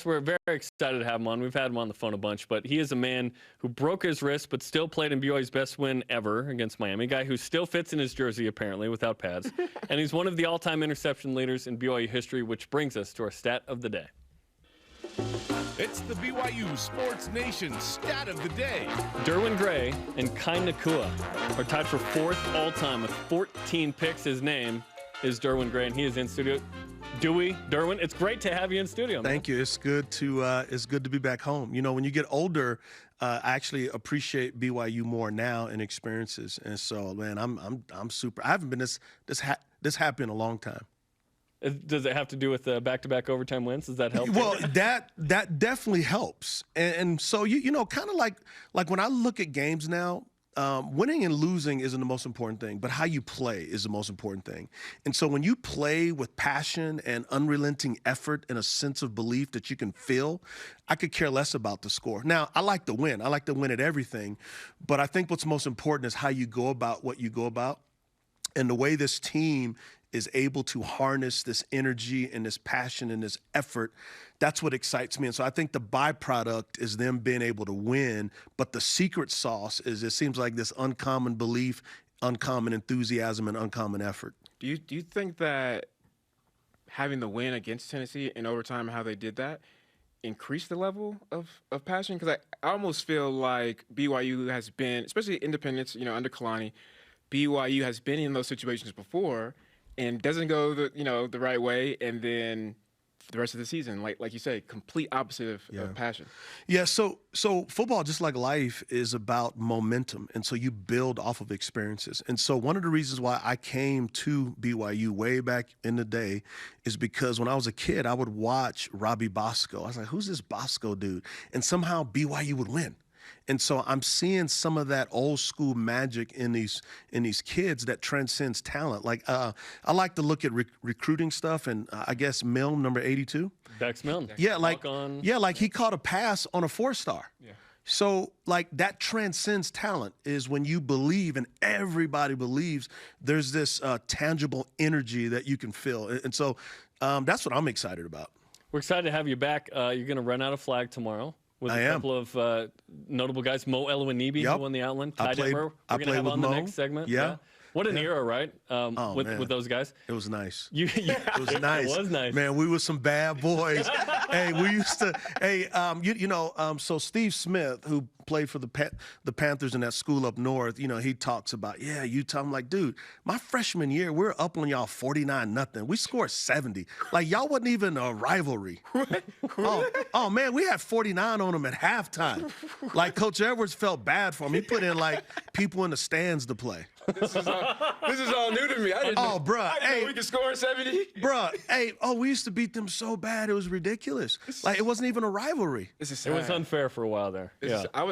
course, we're very excited to have him on. We've had him on the phone a bunch, but he is a man who broke his wrist but still played in BYU's best win ever against Miami. A guy who still fits in his jersey, apparently, without pads. And he's one of the all-time interception leaders in BYU history, which brings us to our stat of the day. It's the BYU Sports Nation stat of the day. Derwin Gray and Kai Nakua are tied for fourth all-time with 14 picks. His name is Derwin Gray, and he is in studio. Dewey, Derwin, it's great to have you in studio, man. Thank you. It's good to be back home. You know, when you get older, I actually appreciate BYU more now and experiences. And so, man, I'm super. I haven't been this happy in a long time. Does it have to do with back-to-back overtime wins? Does that help? Well, that definitely helps. And so you know, kind of like when I look at games now. Winning and losing isn't the most important thing, but how you play is the most important thing. And so when you play with passion and unrelenting effort and a sense of belief that you can feel, I could care less about the score. Now, I like to win. I like to win at everything. But I think what's most important is how you go about what you go about. And the way this team is able to harness this energy and this passion and this effort, that's what excites me. And so I think the byproduct is them being able to win, but the secret sauce is it seems like this uncommon belief, uncommon enthusiasm, and uncommon effort. Do you think that having the win against Tennessee in overtime, how they did that, increased the level of passion? Because I almost feel like BYU has been, especially Independence, you know, under Kalani, BYU has been in those situations before and doesn't go the right way, and then for the rest of the season, like you say, complete opposite of passion. Yeah, so football, just like life, is about momentum, and so you build off of experiences. And so one of the reasons why I came to BYU way back in the day is because when I was a kid, I would watch Robbie Bosco. I was like, who's this Bosco dude? And somehow BYU would win. And so I'm seeing some of that old school magic in these kids that transcends talent. Like I like to look at recruiting stuff, and I guess Milne, number 82. Dex Milne. Yeah, like he caught a pass on a 4-star. Yeah. So like that transcends talent is when you believe and everybody believes. There's this tangible energy that you can feel, and so that's what I'm excited about. We're excited to have you back. You're going to run out of flag tomorrow. With a couple of notable guys, Mo Elwanibi, who won the Outland. Ty Detmer, we're going to have on the next segment. Yeah. What an era, right? With those guys. It was nice. It was nice. It was nice. Man, we were some bad boys. Hey, we used to. Hey, so Steve Smith, who played for the Panthers in that school up north, you know, he talks about, Utah. I'm like, dude, my freshman year, we're up on y'all 49-0. We scored 70. Like, y'all wasn't even a rivalry. Oh, man, we had 49 on them at halftime. Like, Coach Edwards felt bad for him. He put in, like, people in the stands to play. This is all new to me. I didn't know we could score 70. Bruh, we used to beat them so bad it was ridiculous. Like, it wasn't even a rivalry. It was unfair for a while there.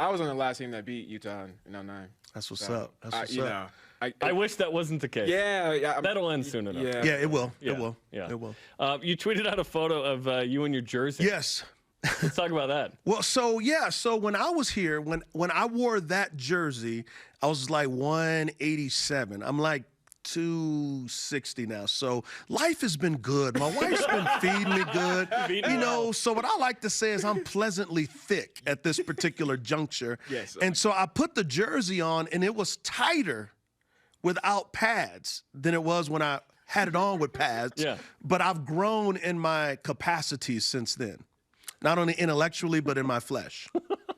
I was on the last team that beat Utah in 09. That's what's up. That's what's up. I wish that wasn't the case. Yeah. That'll end soon enough. Yeah, it will. Yeah. It will. Yeah. It will. You tweeted out a photo of you in your jersey. Yes. Let's talk about that. Well, so when I was here, when I wore that jersey, I was like 187. I'm like 260 now. So life has been good. My wife's been feeding me good. You know, so what I like to say is I'm pleasantly thick at this particular juncture. Yes. And so I put the jersey on, and it was tighter without pads than it was when I had it on with pads. Yeah. But I've grown in my capacities since then. Not only intellectually, but in my flesh.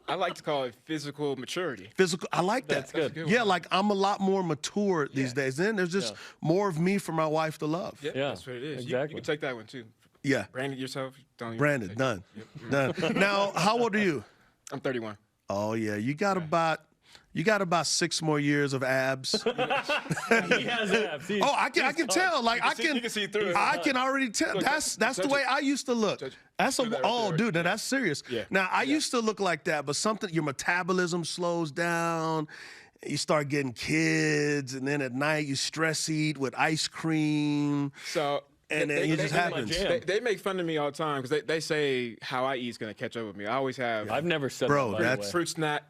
I like to call it physical maturity. I like that. That's good. Yeah, like I'm a lot more mature these days. Then there's just more of me for my wife to love. Yeah, that's what it is. Exactly. You can take that one too. Yeah. Branded yourself. Branded, done. Done. Now, how old are you? I'm 31. Oh yeah, you got about 6 more years of abs. He has abs. I can tell. Like you can see through it. I can already tell. That's the way I used to look. Dude, that's serious. Yeah. Now I used to look like that, but your metabolism slows down. You start getting kids, and then at night you stress eat with ice cream. So. And then it just happens. They make fun of me all the time because they say how I eat is going to catch up with me. I always have. I've never said Bro, that, by the that's way. Fruit snack.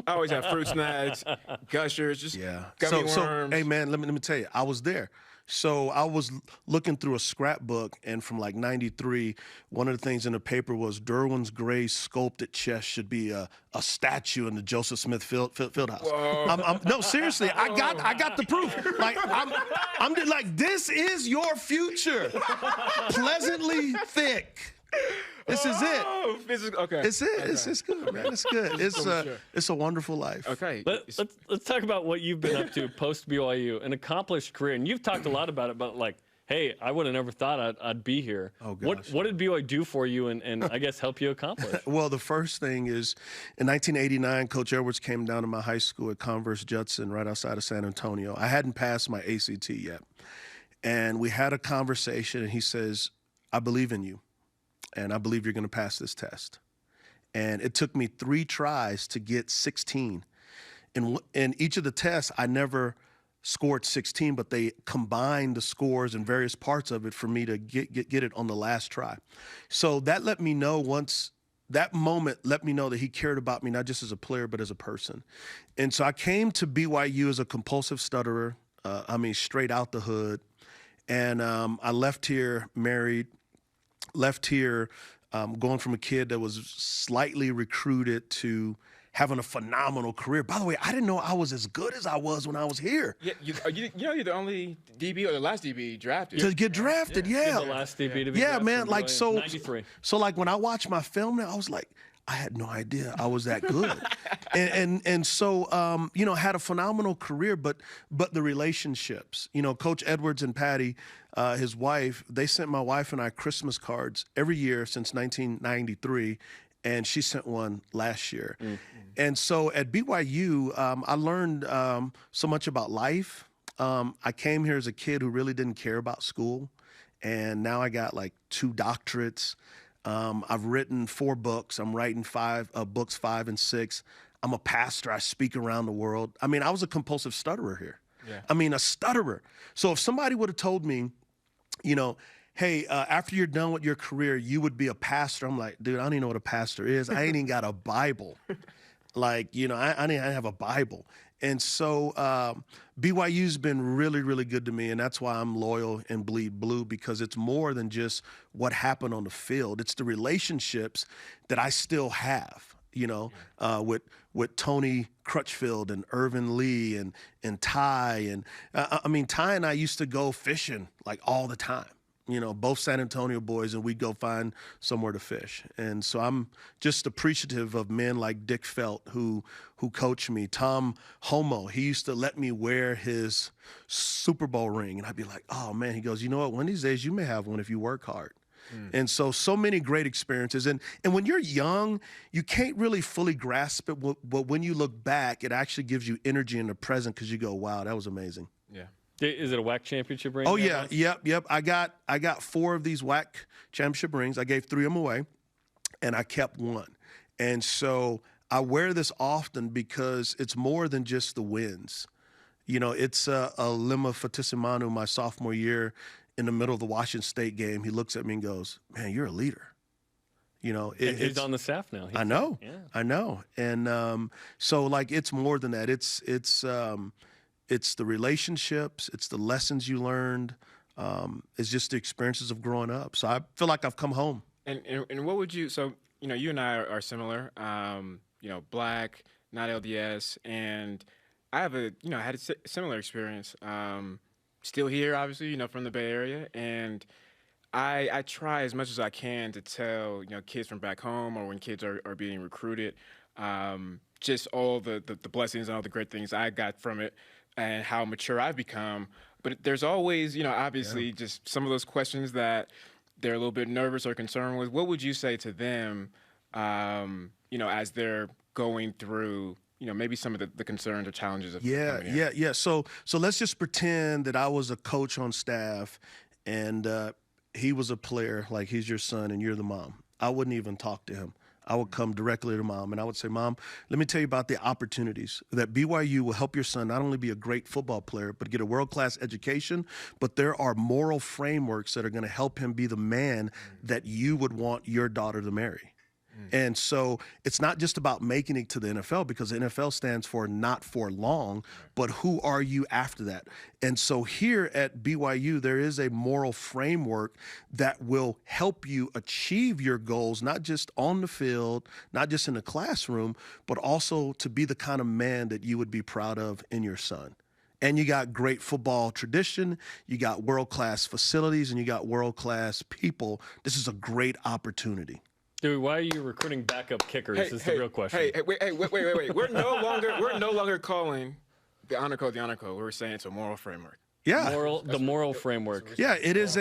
I always have fruit snacks, gushers, just gummy worms. So, hey man, let me tell you, I was there. So I was looking through a scrapbook, and from like '93, one of the things in the paper was Derwin's Gray's sculpted chest should be a statue in the Joseph Smith Fieldhouse. No, seriously, I got the proof. Like I'm like, this is your future, pleasantly thick. This is it. Oh, okay. It's it. Okay. It's good, man. It's good. It's a wonderful life. Okay. Let's talk about what you've been up to post BYU, an accomplished career, and you've talked a lot about it. But like, hey, I would have never thought I'd be here. Oh, gosh. What did BYU do for you, and I guess help you accomplish? Well, the first thing is, in 1989, Coach Edwards came down to my high school at Converse Judson, right outside of San Antonio. I hadn't passed my ACT yet, and we had a conversation. And he says, "I believe in you, and I believe you're going to pass this test." And it took me 3 tries to get 16. In each of the tests, I never scored 16, but they combined the scores and various parts of it for me to get it on the last try. So that let me know that moment let me know that he cared about me, not just as a player, but as a person. And so I came to BYU as a compulsive stutterer. Straight out the hood. And I left here married, left here going from a kid that was slightly recruited to having a phenomenal career. By the way, I didn't know I was as good as I was when I was here. Yeah, you're the only DB or the last DB drafted. To get drafted, yeah. The last DB to be Yeah, drafted man, in like BYU. 93. So like when I watched my film now, I was like, I had no idea I was that good. and so had a phenomenal career, but the relationships. Coach Edwards and Patty, his wife, they sent my wife and I Christmas cards every year since 1993. And she sent one last year. Mm-hmm. And so at BYU, I learned so much about life. I came here as a kid who really didn't care about school. And now I got like 2 doctorates. I've written 4 books. I'm writing 5 books, 5 and 6. I'm a pastor. I speak around the world. I was a compulsive stutterer here. Yeah. A stutterer. So if somebody would have told me, hey, after you're done with your career, you would be a pastor. I'm like, dude, I don't even know what a pastor is. I ain't even got a Bible. I didn't have a Bible. And so BYU's been really, really good to me, and that's why I'm loyal and bleed blue, because it's more than just what happened on the field. It's the relationships that I still have, with Tony Crutchfield and Irvin Lee and Ty. And Ty and I used to go fishing like all the time. Both San Antonio boys, and we'd go find somewhere to fish. And so I'm just appreciative of men like Dick Felt who coached me. Tom Homo, he used to let me wear his Super Bowl ring, and I'd be like, oh, man. He goes, you know what? One of these days you may have one if you work hard. And so many great experiences. And when you're young, you can't really fully grasp it, but when you look back, it actually gives you energy in the present because you go, wow, that was amazing. Yeah. Is it a WAC championship ring? Oh, yeah. Yep. I got 4 of these WAC championship rings. I gave 3 of them away, and I kept 1. And so I wear this often because it's more than just the wins. It's a Lima Fatisimanu my sophomore year in the middle of the Washington State game. He looks at me and goes, man, you're a leader. He's on the staff now. I know. Yeah. I know. And so, like, it's more than that. It's the relationships. It's the lessons you learned. It's just the experiences of growing up. So I feel like I've come home. And what would you? So you and I are similar. Black, not LDS, and I have I had a similar experience. Still here, obviously, from the Bay Area, and I try as much as I can to tell kids from back home, or when kids are being recruited, just all the blessings and all the great things I got from it, and how mature I've become. But there's always, obviously, just some of those questions that they're a little bit nervous or concerned with. What would you say to them, as they're going through, maybe some of the concerns or challenges of coming here? Yeah. So let's just pretend that I was a coach on staff, and he was a player, like he's your son and you're the mom. I wouldn't even talk to him. I would come directly to mom, and I would say, Mom, let me tell you about the opportunities that BYU will help your son not only be a great football player, but get a world-class education, but there are moral frameworks that are going to help him be the man that you would want your daughter to marry. And so it's not just about making it to the NFL, because the NFL stands for not for long, but who are you after that? And so here at BYU, there is a moral framework that will help you achieve your goals, not just on the field, not just in the classroom, but also to be the kind of man that you would be proud of in your son. And you got great football tradition, you got world-class facilities, and you got world-class people. This is a great opportunity. Dude, why are you recruiting backup kickers? Is the real question. Wait. We're no longer calling the honor code the honor code. We're saying it's a moral framework. Yeah. The moral framework. Yeah, it is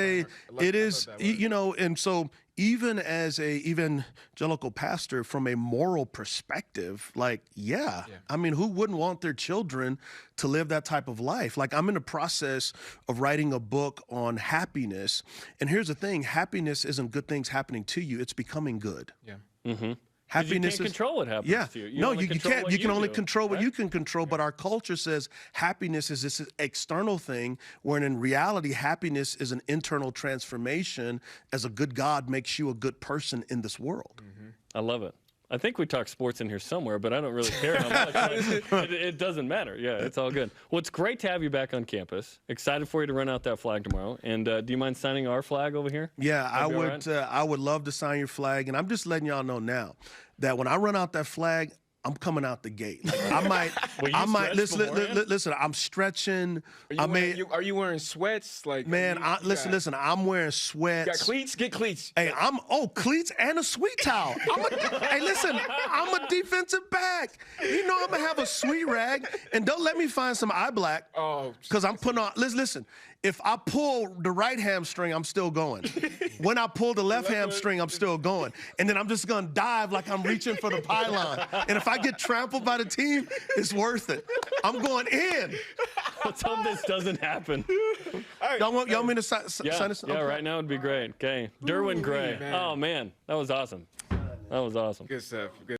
you know, and so even as a evangelical pastor, from a moral perspective, like, I mean, who wouldn't want their children to live that type of life? Like, I'm in the process of writing a book on happiness. And here's the thing, happiness isn't good things happening to you, it's becoming good. Yeah. Mm-hmm. Happiness you can't control what happens to you. No, you can't. You can only do, control what right? you can control. But our culture says happiness is this external thing, when in reality, happiness is an internal transformation as a good God makes you a good person in this world. Mm-hmm. I love it. I think we talk sports in here somewhere, but I don't really care how much. It doesn't matter. Yeah, it's all good. Well, it's great to have you back on campus. Excited for you to run out that flag tomorrow. And do you mind signing our flag over here? Yeah, I That'd be all would. right? I would love to sign your flag, and I'm just letting y'all know now that when I run out that flag, I'm coming out the gate. Like, I might listen. I'm stretching. Are you wearing sweats? Like, man, listen. I'm wearing sweats. Got cleats? Get cleats. Hey, cleats and a sweet towel. Hey, listen, I'm a defensive back. You know I'm gonna have a sweet rag, and don't let me find some eye black. Oh, because I'm putting on. Listen. If I pull the right hamstring, I'm still going. When I pull the left hamstring, I'm still going. And then I'm just gonna dive like I'm reaching for the pylon. And if I get trampled by the team, it's worth it. I'm going in. Let's hope this doesn't happen. Y'all want me to sign this? Yeah, right now would be great. Okay. Derwin Gray. man. Oh, man. That was awesome. That was awesome. Good stuff. Good.